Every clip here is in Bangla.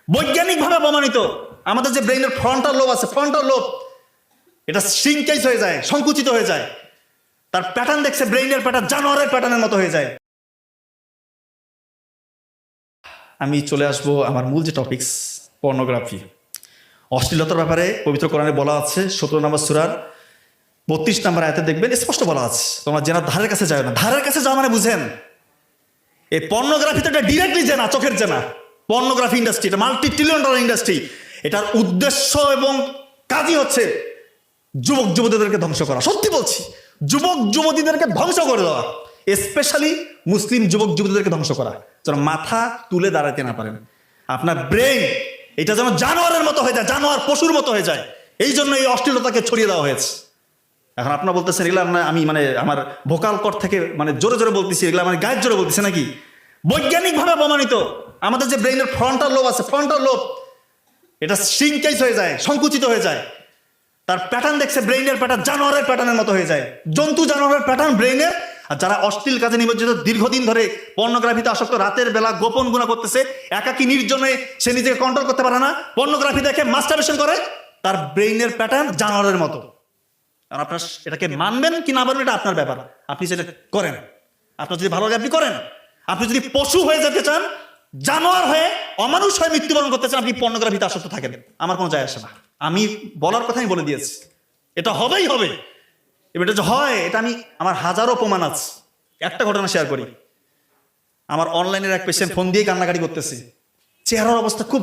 বৈজ্ঞানিকভাবে প্রমাণিত। আমাদের যে ব্রেইনের ফ্রন্টাল লোব আছে, ফ্রন্টাল লোব এটা শ্রিঙ্কেজ হয়ে যায়, সংকুচিত হয়ে যায়। তার প্যাটার্ন দেখছে, ব্রেইনের প্যাটার্ন জানোয়ারের প্যাটার্নের মতো হয়ে যায়। আমি চলে আসবো আমার মূল যে টপিকস, পর্নোগ্রাফি। অশ্লীলতার ব্যাপারে পবিত্র কোরআনে বলা আছে 17 নম্বর সূরার 32 নম্বর আয়াতে দেখবেন স্পষ্ট বলা আছে, তোমরা জেনা ধারের কাছে যাও না। ধারের কাছে যাওয়া মানে বুঝেন, এই পর্নোগ্রাফি তো এটা ডিরেক্টলি জেনা, চোখের জেনা। পর্নোগ্রাফি ইন্ডাস্ট্রি এটা $multi-trillion ইন্ডাস্ট্রি। এটার উদ্দেশ্য এবং কাজই হচ্ছে যুবক যুবতীদেরকে ধ্বংস করা। সত্যি বলছি, যুবক যুবতীদেরকে ধ্বংস করে দেওয়া, স্পেশালি মুসলিম যুবক যুবতীদেরকে ধ্বংস করা, যেন মাথা তুলে দাঁড়াতে না পারেন। আপনার ব্রেইন এটা যেন জানোয়ারের মতো হয়ে যায়, জানোয়ার পশুর মতো হয়ে যায়। এই জন্য এই অশ্লীলতাকে ছড়িয়ে দেওয়া হয়েছে। এখন আপনারা বলতেছেন এগুলো আমি আমার ভোকাল কর্ড থেকে জোরে জোরে বলতেছি, এগুলো আমার গায়ের জোরে বলতেছি নাকি? বৈজ্ঞানিকভাবে প্রমাণিত। আমাদের যে ব্রেইনের ফ্রন্টাল লোব আছে, ফ্রন্টাল লোব এটা শ্রিঙ্কেজ হয়ে যায়, সংকুচিত হয়ে যায়। তার প্যাটার্ন দেখছে, ব্রেইনের প্যাটার্ন জানোয়ারের প্যাটার্নের মতো হয়ে যায়। জন্তু জানোয়ারের প্যাটার্ন ব্রেইনের। আর যারা অশ্লীল কাজে নিমজ্জিত, দীর্ঘদিন ধরে পর্নোগ্রাফিতে আসক্ত, রাতের বেলা গোপন গুণা করতেছে, একাকী নির্জনে সে নিজেকে কন্ট্রোল করতে পারে না, পর্নোগ্রাফি দেখে মাস্টারবেশন করে, তার ব্রেইনের প্যাটার্ন জানোয়ারের মতো। আর আপনার এটাকে মানবেন কি না মানবেন এটা আপনার ব্যাপার, আপনি সেটা করেন। আপনার যদি ভালো লাগে আপনি করেন। আপনি যদি পশু হয়ে যেতে চান, জানোয়ার হয়ে, অমানুষ হয়ে মৃত্যুবরণ করতে চান, আপনি পর্নোগ্রাফিতে আসক্ত থাকেন, আমার কোনো যায় আসে না। আমি বলার কথাই বলে দিয়েছি, এটা হবেই হবে। এবার এটা যে হয়, এটা আমার হাজারো প্রমাণ আছে। একটা ঘটনা শেয়ার করি। আমার অনলাইনের এক পেশেন্ট ফোন দিয়ে কান্নাকাটি করতেছে। চেহারার অবস্থা খুব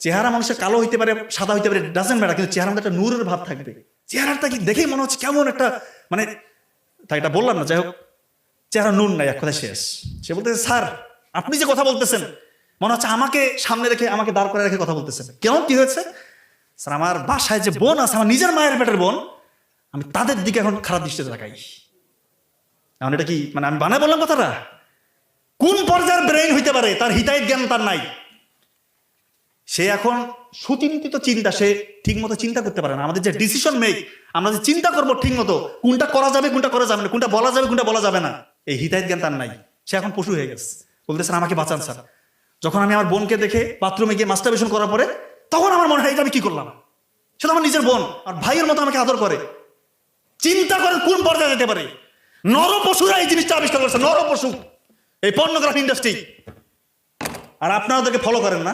চেহারা মানুষের কালো হইতে পারে, সাদা হইতে পারে, ডাজেন্ট ম্যাটার, কিন্তু চেহারার মধ্যে একটা নূরের ভাব থাকবে। চেহারাটা কি দেখেই মনে হচ্ছে কেমন একটা তাই এটা বললাম না, যাই হোক, চেহারা নূর নাই, এক কথা শেষ। সে বলতেছে, স্যার আপনি যে কথা বলতেছেন মনে হচ্ছে আমাকে সামনে রেখে, আমাকে দাঁড় করে রেখে কথা বলতেছেন। কেন, কি হয়েছে? স্যার আমার বাসায় যে বোন আছে, আমার নিজের মায়ের পেটের বোন, আমি তাদের দিকে এখন খারাপ দৃষ্টিতে তাকাই। এখন এটা কি আমি বানায় বললাম কথাটা? কোন পর্যায়ের ব্রেইন হইতে পারে, তার হিতাহিত জ্ঞান তার নাই। সে এখন সুচিন্তিত চিন্তা, সে ঠিক মতো চিন্তা করতে পারে না। আমাদের যে ডিসিশন মেক, আমরা যে চিন্তা করবো ঠিক মতো, কোনটা করা যাবে কোনটা করা যাবে না, কোনটা বলা যাবে কোনটা বলা যাবে না, এই হিতাহিত জ্ঞান তার নাই। সে এখন পশু হয়ে গেছে। বলতেছেন আমাকে বাঁচান স্যার। যখন আমি আমার বোনকে দেখে বাথরুমে গিয়ে মাস্টারবেশন করার পরে, তখন আমার মনে হয় এটা আমি কি করলাম। সে তো আমার নিজের বোন, আর ভাইয়ের মতো আমাকে আদর করে। চিন্তা করেন কোন পর্যায়ে যেতে পারে। নর পশুরা এই জিনিসটা আবিষ্কার করেছে, নর পশু, এই পর্নোগ্রাফি ইন্ডাস্ট্রি। আর আপনারা ওদেরকে ফলো করেন না।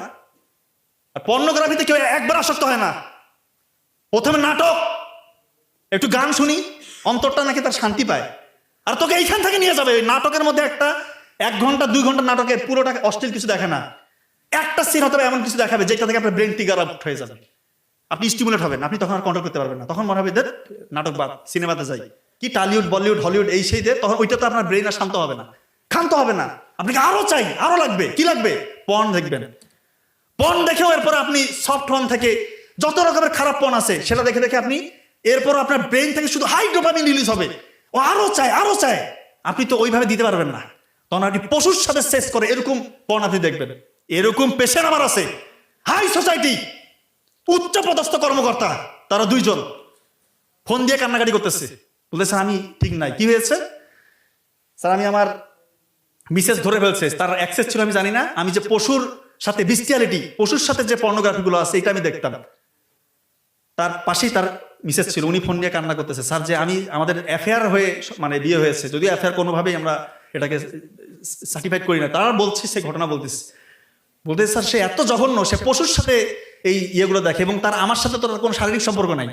আর পর্নোগ্রাফিতে কেউ একবার আসক্ত হয় না। প্রথমে নাটক, একটু গান শুনি, অন্তরটা নাকি তার শান্তি পায়। আর তোকে এইখান থেকে নিয়ে যাবে। ওই নাটকের মধ্যে 1 ঘন্টা 2 ঘন্টা নাটকের পুরোটা অশ্লীল কিছু দেখে না। একটা সিন হতে এমন কিছু দেখাবে যেটা থেকে আপনার ব্রেন ট্রিগার আউট হয়ে যাবে, আপনি স্টিমুলেট হবেন, আপনি তখন আর কন্ট্রোল করতে পারবেন না। তখন মনে হবে এদের নাটক বাদ, সিনেমাতে যাই, কি টলিউড বলিউড হলিউড এই সেই দিয়ে, তখন ওইটা তো আপনার ব্রেন আর শান্ত হবে না, ক্ষান্ত হবে না। আপনাকে আরো চাই, আরো লাগবে। কি লাগবে? পর্ন দেখবেন। পর্ন দেখেও এরপর আপনি সফট পর্ন থেকে যত রকমের খারাপ পর্ন আছে সেটা দেখে দেখে আপনি এরপর আপনার ব্রেন থেকে শুধু হাই ডোপামিন রিলিজ হবে, ও আরো চায় আরো চায়। আপনি তো ওইভাবে দিতে পারবেন না, তখন আপনি পশুর সাথে শেষ করে এরকম পর্ন আপনি দেখবেন। এরকম পেশেন্ট আমার আছে, হাই সোসাইটি, উচ্চ পদস্থ কর্মকর্তা, তারা 2 জন ফোন দিয়ে কান্নাকাটি করতেছে, বলতেছে আমি ঠিক নাই। কি হয়েছে? স্যার আমি আমার মিসেস ধরে ফেলছে, তার অ্যাক্সেস ছিল আমি জানি না। আমি যে পশুর সাথে বিস্টিয়ালিটি, পশুর সাথে যে পর্নোগ্রাফি গুলো আছে এটা আমি দেখতাম। তার পাশেই তার মিসেস ছিল, উনি ফোন নিয়ে কান্না করতেছে, স্যার যে আমাদের অ্যাফেয়ার হয়ে বিয়ে হয়েছে, যদিও অ্যাফেয়ার কোনোভাবেই আমরা এটাকে সার্টিফাইড করি না, তারা বলছে সে ঘটনা বলতেছে স্যার সে এত জঘন্য, সে পশুর সাথে এই ইয়েগুলো দেখে, এবং তার আমার সাথে তো কোনো শারীরিক সম্পর্ক নাই,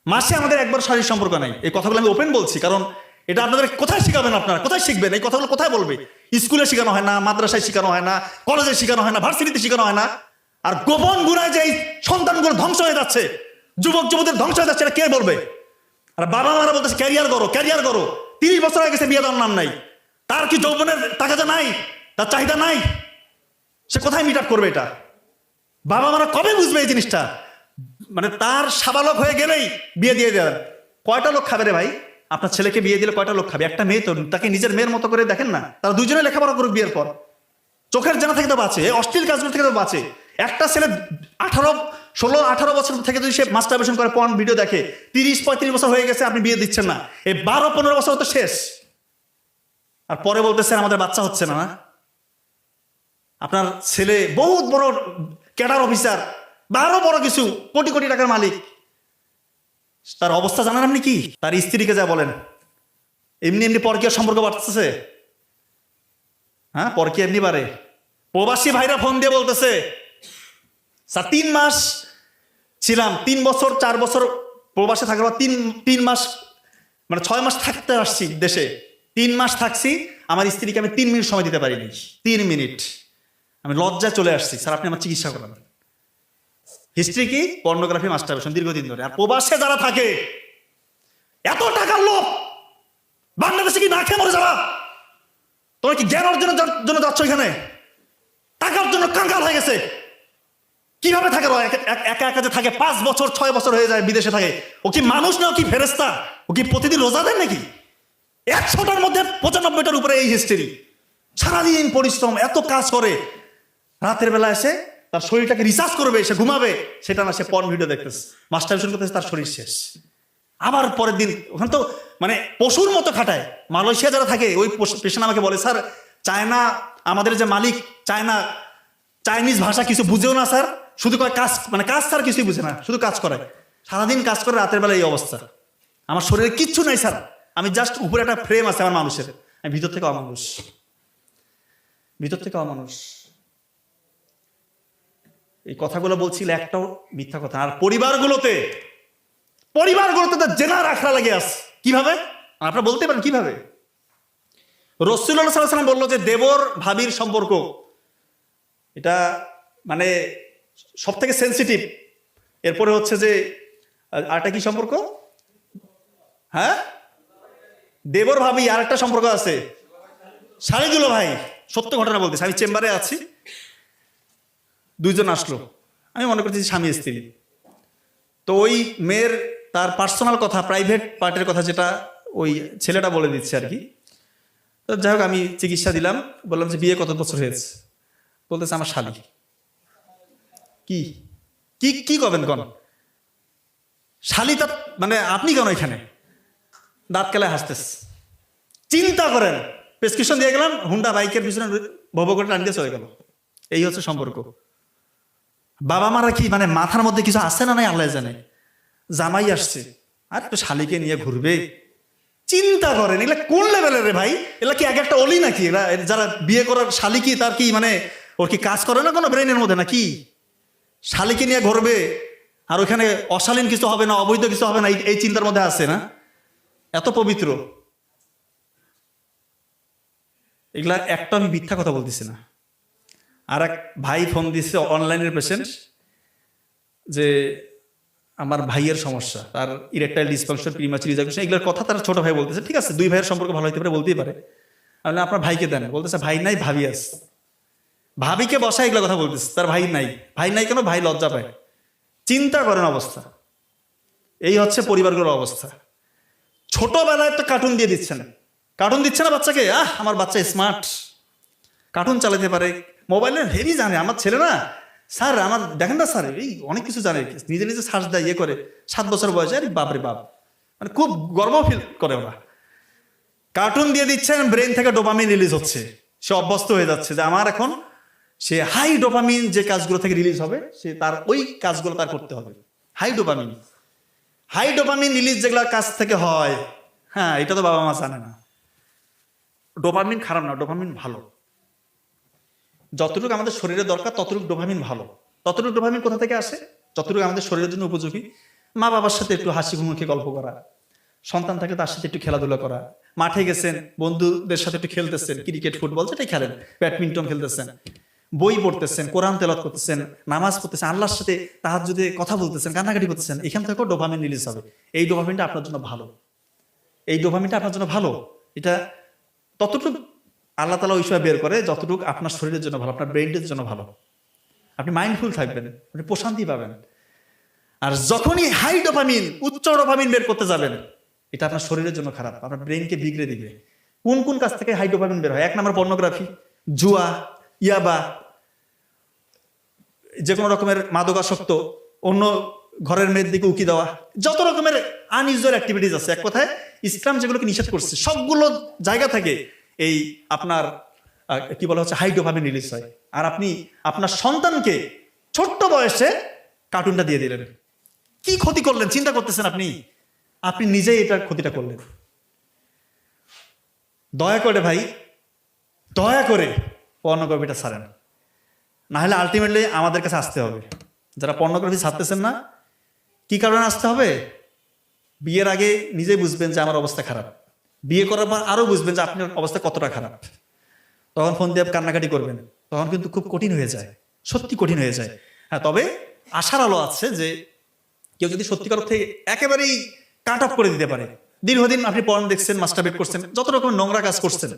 মাসে আমাদের একবার শারীরিক সম্পর্ক নাই। এই কথাগুলো আমি ওপেন বলছি, কারণ এটা আপনাদের কোথায় শিখাবেন, আপনারা কোথায় শিখবেন এই কথাগুলো? কোথায় বলবে? স্কুলে শেখানো হয় না, মাদ্রাসায় শেখানো হয় না, কলেজে শেখানো হয় না, ভার্সিটিতে শেখানো হয় না। আর গোপন গুণায় যে এই সন্তানগুলো ধ্বংস হয়ে যাচ্ছে, যুবক যুবতীর ধ্বংস হয়ে যাচ্ছে, এটা কে বলবে? আর বাবা মারা বলতেছে ক্যারিয়ার করো, ক্যারিয়ার করো। 30 বছর হয়ে গেছে, বিয়ে দেওয়ার নাম নাই। তার কি যৌবনের টাকাটা নাই? তার চাহিদা নাই? সে কোথায় মিট আপ করবে? এটা বাবা মারা কবে বুঝবে এই জিনিসটা? তার সাবালক হয়ে গেলেই বিয়ে দিয়ে দেন। কয়টা লোক খাবে রে ভাই? আপনার ছেলেকে বিয়ে দিলে কয়টা লোক খাবে? একটা মেয়ে তো, তাকে নিজের মেয়ের মতো করে দেখেন না। তারা 2 জনে লেখাপড়া করুক বিয়ের পর, চোখের জানা থেকে তো বাঁচে, অশ্লীল কাজগুলো থেকে তো বাঁচে। একটা ছেলে 16-18 বছর থেকে যদি সে মাস্টারবেশন করে, পর্ন ভিডিও দেখে, 30-35 বছর হয়ে গেছে, আপনি বিয়ে দিচ্ছেন না, এই 12-15 বছর তো শেষ। আর পরে বলতেছেন আমাদের বাচ্চা হচ্ছে না। আপনার ছেলে বহুত বড় ক্যাডার অফিসার বা আরো বড় কিছু কোটি কোটি টাকার মালিক, তার অবস্থা জানেন আপনি কি? তার স্ত্রীকে যা বলেন, এমনি এমনি পরকীয় সম্পর্ক বাড়তেছে। হ্যাঁ, পরকীয়া এমনি বাড়ে। প্রবাসী ভাইরা ফোন দিয়ে বলতেছে, স্যার 3 মাস ছিলাম, 3 বছর 4 বছর প্রবাসে থাকার পর 3 মাস মানে 6 মাস থাকতে আসছি দেশে, 3 মাস থাকছি, আমার স্ত্রীকে আমি 3 মিনিট সময় দিতে পারিনি। 3 মিনিট আমি লজ্জায় চলে আসছি, স্যার আপনি আমার চিকিৎসা করাবেন। হিস্ট্রি কি? পর্নোগ্রাফি, মাস্টারবেশন দীর্ঘদিন ধরে। আর প্রবাসে যারা থাকে, এত টাকার লোভ, বাংলাদেশে কি না খেয়ে মরে যাবা? তোমরা কি জ্ঞান অর্জনের জন্য যাচ্ছ এখানে? টাকার জন্য কাঙ্গাল হয়ে গেছে। কিভাবে থাকে? একা একা যে থাকে, 5 বছর 6 বছর হয়ে যায় বিদেশে থাকে। ও কি মানুষ না, ও কি ফেরেস্তা? ও কি প্রতিদিন রোজা দেয় নাকি? 100টার মধ্যে 95টার উপরে এই হিস্ট্রি। সারাদিন পরিশ্রম, এত কাজ করে, রাতের বেলা এসে তার শরীরটাকে রিসার্চ করবে, সে ঘুমাবে, সেটা না, সে পর্ন ভিডিও দেখতেছে, মাস্টারবেশন করতেছে, তার শরীর শেষ। আবার পরের দিন ওখানে তো মানে পশুর মতো খাটায়। মালয়েশিয়া যারা থাকে, ওই পেশেন্ট আমাকে বলে, স্যার চায়না আমাদের যে মালিক, চাইনিজ ভাষা কিছু বুঝেও না স্যার, শুধু কয় কাজ, মানে কাজ স্যার কিছুই বুঝে না, শুধু কাজ করে, সারাদিন কাজ করে, রাতের বেলা এই অবস্থা। আমার শরীরে কিচ্ছু নাই স্যার, আমি জাস্ট উপরে একটা ফ্রেম আছে আমার মানুষের, আমি ভিতর থেকে অমানুষ, ভিতর থেকে অমানুষ। এই কথাগুলো বলছিল, একটাও মিথ্যা কথা। আর পরিবারগুলোতে তো জেনার আখড়া লাগে আছে। কিভাবে? আপনারা বলতে পারেন কিভাবে? রাসূলুল্লাহ সাল্লাল্লাহু আলাইহি ওয়াসাল্লাম বললো যে দেবর ভাবির সম্পর্ক, এটা মানে সব থেকে সেন্সিটিভ। এরপরে হচ্ছে যে আরেকটা কি সম্পর্ক? হ্যাঁ, দেবর ভাবি। আর একটা সম্পর্ক আছে, শালী দুলো ভাই। সত্য ঘটনা বলতেছি, আমি চেম্বারে আছি, 2 জন আসলো, আমি মনে করছি স্বামী স্ত্রী। তো ওই মেয়ের তার পার্সোনাল কথা, প্রাইভেট পার্টের কথা, যেটা ওই ছেলেটা বলে দিচ্ছে আর কি। তো যাই হোক, আমি চিকিৎসা দিলাম, বললাম যে বিয়ে কত বছর হয়েছে? বলতেছে আমার শালী। কি কি কি করবেন কোন শালী? তার মানে আপনি কেন এখানে? দাঁত কেলায় হাসতেছে। চিন্তা করেন, প্রেসক্রিপশন দিয়ে গেলাম, হুন্ডা বাইকের পিছনে ভব করে টান দিয়ে চলে গেল। এই হচ্ছে সম্পর্ক। বাবা মারা কি মানে মাথার মধ্যে কিছু আসে না নাই আল্লাহ জানে। জামাই আসছে, আর তো শালীকে নিয়ে ঘুরবে। চিন্তা করেন, এগুলা কোন লেভেলের রে ভাই? এগুলা কি এক একটা অলি নাকি? এরা যারা বিয়ে করার শালী কি তার কি মানে ওর কি কাজ করে না কোনো ব্রেনের মধ্যে নাকি? শালীকে নিয়ে ঘুরবে, আর ওখানে অশালীন কিছু হবে না, অবৈধ কিছু হবে না, এই চিন্তার মধ্যে আছে না? এত পবিত্র। এগুলা একটা আমি মিথ্যা কথা বলতেছি না। আর এক ভাই ফোন দিচ্ছে, অনলাইনের পেশেন্ট, যে আমার ভাইয়ের সমস্যা, তার ইরেকটাইল ডিসফাংশন, প্রিম্যাচুর ইজাকুলেশন, এগুলোর কথা তার ছোট ভাই বলতেছে। ঠিক আছে, 2 ভাইয়ের সম্পর্ক ভালো হতে পারে, বলতেই পারে। আমি আপনার ভাইকে দেন, বলতেছে ভাই নাই, ভাবি আছে। ভাবিকে বসা এগুলো কথা বলতেছে, তার ভাই নাই। ভাই নাই কেন? ভাই লজ্জা পায়। চিন্তা করেন অবস্থা। এই হচ্ছে পরিবারগুলোর অবস্থা। ছোটবেলায় তো কার্টুন দিয়ে দিচ্ছে না, কার্টুন দিচ্ছে না বাচ্চাকে। আমার বাচ্চা স্মার্ট, কার্টুন চালাতে পারে, মোবাইলে হেভি জানে। আমার ছেলে না স্যার, আমার দেখেন না স্যার, এই অনেক কিছু জানে, নিজে নিজে সার্চ দেয়, ইয়ে করে। 7 বছর বয়সে, আরে বাপরে বাপ, মানে খুব গর্ব ফিল করে ওরা। কার্টুন দিয়ে দিচ্ছেন, ব্রেন থেকে ডোপামিন রিলিজ হচ্ছে, সে অভ্যস্ত হয়ে যাচ্ছে যে আমার এখন সে হাই ডোপামিন যে কাজগুলো থেকে রিলিজ হবে, সে তার ওই কাজগুলো তার করতে হবে। হাই ডোপামিন রিলিজ যেগুলো কাজ থেকে হয়, হ্যাঁ, এটা তো বাবা মা জানে না। ডোপামিন খারাপ না, ডোপামিন ভালো। যতটুকু আমাদের শরীরে দরকার ততটুকু ডোপামিন ভালো। ততটুকু ডোপামিন কোথা থেকে আসে? যতটুকু আমাদের শরীরের জন্য উপযোগী। মা বাবার সাথে একটু হাসি মুখে গল্প করা, সন্তান থাকে তার সাথে একটু খেলাধুলা করা, মাঠে গেছেন বন্ধুদের সাথে একটু খেলতেছেন, ক্রিকেট ফুটবল যেটাই খেলেন, ব্যাডমিন্টন খেলতেছেন, বই পড়তেছেন, কোরআন তেলাওয়াত করতেছেন, নামাজ পড়তেছেন, আল্লাহর সাথে তাহাজ্জুদে কথা বলতেছেন, কান্নাকাটি করতেছেন, এখান থেকেও ডোপামিন রিলিজ হবে। এই ডোপামিনটা আপনার জন্য ভালো, এই ডোপামিনটা আপনার জন্য ভালো। এটা ততটুকু আল্লাহ তাআলা ওই সময় বের করে যতটুকু আপনার শরীরের জন্য ভালো, আপনার ব্রেইনের জন্য ভালো। আপনি মাইন্ডফুল থাকবেন, আপনি প্রশান্তি পাবেন। আর যখনই হাই ডোপামিন, উচ্চ ডোপামিন বের করতে যাবেন, এটা আপনার শরীরের জন্য খারাপ, আপনার ব্রেনকে বিগড়ে দিবে। কোন কোন কাজ থেকে হাই ডোপামিন বের হয়? 1 নম্বর পর্নোগ্রাফি, জুয়া, ইয়াবা, যে কোনো রকমের মাদকাসক্ত, অন্য ঘরের মেয়ের দিকে উকি দেওয়া, যত রকমের আনইউজুয়াল অ্যাক্টিভিটিস আছে। এক কথায় ইসলাম যেগুলোকে নিষেধ করছে সবগুলো জায়গা থেকে এই আপনার কি বলা হচ্ছে, হাই ডোপামিন রিলিজ হয়। আর আপনি আপনার সন্তানকে ছোট্ট বয়সে কার্টুনটা দিয়ে দিলেন, কি ক্ষতি করলেন চিন্তা করতেছেন আপনি? আপনি নিজেই এটার ক্ষতিটা করলেন। দয়া করে ভাই, দয়া করে পর্নোগ্রাফিটা ছাড়েন, না হলে আলটিমেটলি আমাদের কাছে আসতে হবে। যারা পর্নোগ্রাফি ছাড়তেছেন না, কি কারণে আসতে হবে? বিয়ের আগে নিজেই বুঝবেন যে আমার অবস্থা খারাপ, বিয়ে করার পর আরো বুঝবেন যে আপনার অবস্থা কতটা খারাপ। তখন ফোন দিয়ে কান্নাকাটি করবেন, তখন কিন্তু খুব কঠিন হয়ে যায়, সত্যি কঠিন হয়ে যায়। হ্যাঁ, তবে আশার আলো আছে যে কেউ যদি সত্যিকার অর্থে একেবারেই কাট অফ করে দিতে পারে, দীর্ঘদিন আপনি পর্ন দেখছেন, মাস্টারবেট করছেন, যত রকম নোংরা কাজ করছেন,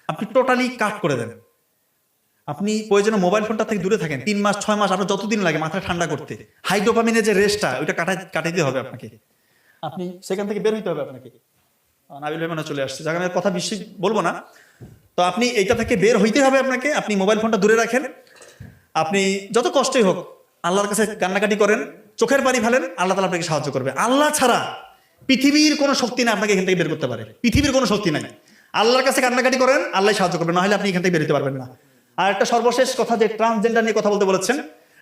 আপনি টোটালি কাট করে দেন। আপনি প্রয়োজনে মোবাইল ফোনটা থেকে দূরে থাকেন 3 মাস 6 মাস, আপনার যতদিন লাগে মাথা ঠান্ডা করতে, হাই ডোপামিনের যে রেস্টটা ওইটা কাটাইতে হবে আপনাকে। আপনি সেখান থেকে বের হইতে হবে আপনাকে। নাবিল ভাই মনে চলে আসছে, যাকে আমি কথা বেশি বলবো না। তো আপনি এইটা থেকে বের হইতে হবে আপনাকে। আপনি মোবাইল ফোনটা দূরে রাখেন, আপনি যত কষ্টই হোক আল্লাহর কাছে কান্নাকাটি করেন, চোখের পানি ফেলেন, আল্লাহ তাআলা আপনাকে সাহায্য করবে। আল্লাহ ছাড়া পৃথিবীর কোনো শক্তি না আপনাকে এখান থেকে বের করতে পারে, পৃথিবীর কোনো শক্তি নাই। আল্লাহর কাছে কান্নাকাটি করেন, আল্লাহ সাহায্য করবে, না হলে আপনি এখান থেকে বের হতে পারবেন না। আর একটা সর্বশেষ কথা, যে ট্রান্সজেন্ডার নিয়ে কথা বলতে বলেছেন,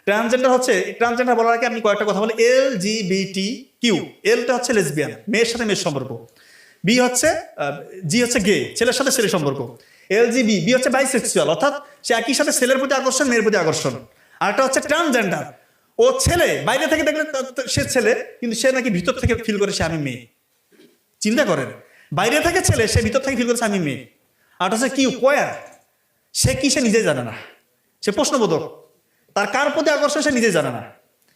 ট্রান্সজেন্ডার হচ্ছে, ট্রান্সজেন্ডার বলার আগে আপনি কয়েকটা কথা বলে। LGBTQ, এলটা হচ্ছে লেসবিয়ান, মেয়ের সাথে মেয়ের সম্পর্ক। বি হচ্ছে জি হচ্ছে গে, ছেলের সাথে ছেলের সম্পর্ক। বি হচ্ছে বাইসেক্সুয়াল, অর্থাৎ সে একই সাথে ছেলের প্রতি আকর্ষণ, মেয়ের প্রতি আকর্ষণ। আর একটা হচ্ছে ট্রান্সজেন্ডার, ও ছেলে, বাইরে থেকে দেখলে সে ছেলে, কিন্তু সে নাকি ভিতর থেকে ফিল করে সে আমি মেয়ে। চিন্তা করেন, বাইরে থেকে ছেলে, সে ভিতর থেকে ফিল করেছে আমি মেয়ে। আর হচ্ছে কিউ, কোয়ার, সে কি সে নিজেই জানে না, সে প্রশ্নবোধক, তার কার প্রতি আকর্ষণ সে নিজেই জানে না।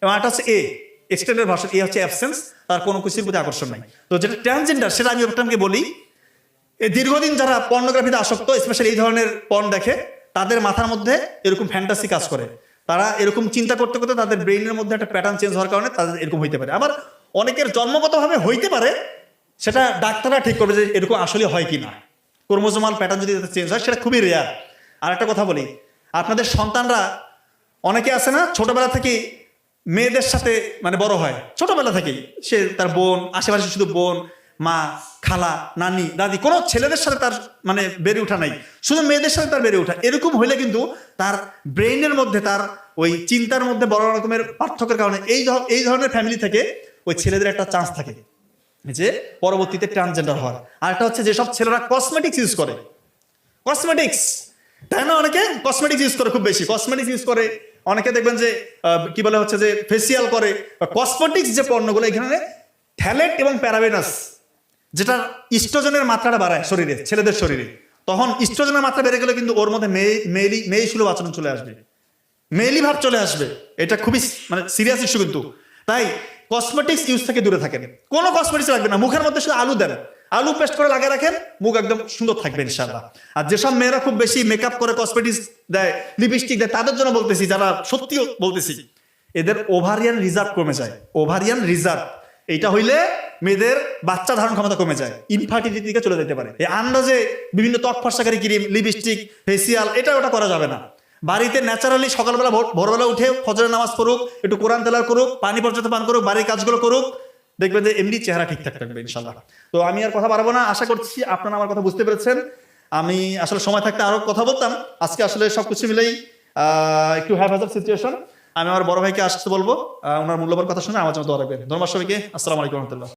এবং একটা হচ্ছে এক্সটেন্ডেড ভার্সন, হচ্ছে অ্যাবসেন্স, তার কোনো কিছুর প্রতি আকর্ষণ নাই। তো যেটা ট্রান্সজেন্ডার, সেটা আমি আপনাকে বলি, এই দীর্ঘদিন যারা পর্নোগ্রাফিতে আসক্ত, স্পেশালি এই ধরনের পর্ন দেখে, তাদের মাথার মধ্যে এরকম ফ্যান্টাসি কাজ করে। তারা এরকম চিন্তা করতে করতে তাদের ব্রেইনের মধ্যে একটা প্যাটার্ন চেঞ্জ হওয়ার কারণে তাদের এরকম হইতে পারে। আবার অনেকের জন্মগতভাবে হইতে পারে, সেটা ডাক্তাররা ঠিক করবে যে এরকম আসলে হয় কি না। ক্রোমোজোমাল প্যাটার্ন যদি চেঞ্জ হয়, সেটা খুবই রেয়ার। আর একটা কথা বলি, আপনাদের সন্তানরা অনেকে আছে না, ছোটবেলা থেকে মেয়েদের সাথে মানে বড় হয়, ছোটবেলা থেকেই সে তার বোন, আশেপাশে শুধু বোন, মা, খালা, নানি, দাদি, কোনো ছেলেদের সাথে তার মানে বেড়ে ওঠা নাই, শুধু মেয়েদের সাথে তার বেড়ে ওঠা। এরকম হইলে কিন্তু তার ব্রেইনের মধ্যে, তার ওই চিন্তার মধ্যে বড় রকমের পার্থক্যের কারণে এই ধরনের ফ্যামিলি থেকে ওই ছেলেদের একটা চান্স থাকে যে পরবর্তীতে ট্রান্সজেন্ডার হওয়ার। আর একটা হচ্ছে যেসব ছেলেরা কসমেটিক্স ইউজ করে, কসমেটিক্স, তাই না, অনেকে কসমেটিক্স ইউজ করে, খুব বেশি কসমেটিক্স ইউজ করে। অনেকে দেখবেন যে কি বলে হচ্ছে যে ফেসিয়াল করে। কসমেটিক্স যে পণ্যগুলো, এখানে থ্যালেট এবং প্যারাবেনাস, যেটা ইস্ট্রোজেনের মাত্রাটা বাড়ায় শরীরে, ছেলেদের শরীরে, তখন ইস্ট্রোজেনের মাত্রা বেড়ে গেলে কিন্তু ওর মধ্যে মেয়ে সুলভ আচরণ চলে আসবে, মেয়েলি ভাব চলে আসবে। এটা খুবই মানে সিরিয়াস ইস্যু কিন্তু। তাই কসমেটিক্স ইউজ থেকে দূরে থাকেন, কোনো কসমেটিক্স লাগবে না। মুখের মধ্যে শুধু আলু দেন, আলু পেস্ট করে লাগিয়ে রাখেন, মুখ একদম সুন্দর থাকবে ইনশাআল্লাহ। আর যেসব মেয়েরা খুব বেশি মেকআপ করে, কসমেটিক্স দেয়, লিপস্টিক দেয়, তাদের জন্য বলতেছি, যারা সত্যি বলতেছি, এদের ওভারিয়ান রিজার্ভ কমে যায়। ওভারিয়ান রিজার্ভ, এইটা হইলে মেয়েদের বাচ্চা ধারণ ক্ষমতা কমে যায়, ইনফার্টিলিটির দিকে চলে যেতে পারে। এই আন্দাজে বিভিন্ন ত্বক ফর্সাকারী ক্রিম, লিপস্টিক, ফেসিয়াল, এটা ওটা করা যাবে না। বাড়িতে ন্যাচারালি সকালবেলা ভোরবেলা উঠে ফজরের নামাজ পড়ুক, একটু কোরআন তেলাওয়াত করুক, পানি পর্যাপ্ত পান করুক, বাড়ির কাজগুলো করুক, দেখবেন যে এমনি চেহারা ঠিকঠাক থাকবে ইনশাল্লাহ। তো আমি আর কথা বাড়াবো না, আশা করছি আপনারা আমার কথা বুঝতে পেরেছেন। আমি আসলে সময় থাকতে আরো কথা বলতাম, আজকে আসলে সবকিছু মিলেই একটু হ্যাভেজার সিচুয়েশন। আমি আমার বড় ভাইকে আসতে বলবো, ওনার মূল্যবান কথা শুনে আমার জন্য দোয়া রাখবেন। ধন্যবাদ সবাইকে, আসসালামু আলাইকুম রহমতুল্লাহ।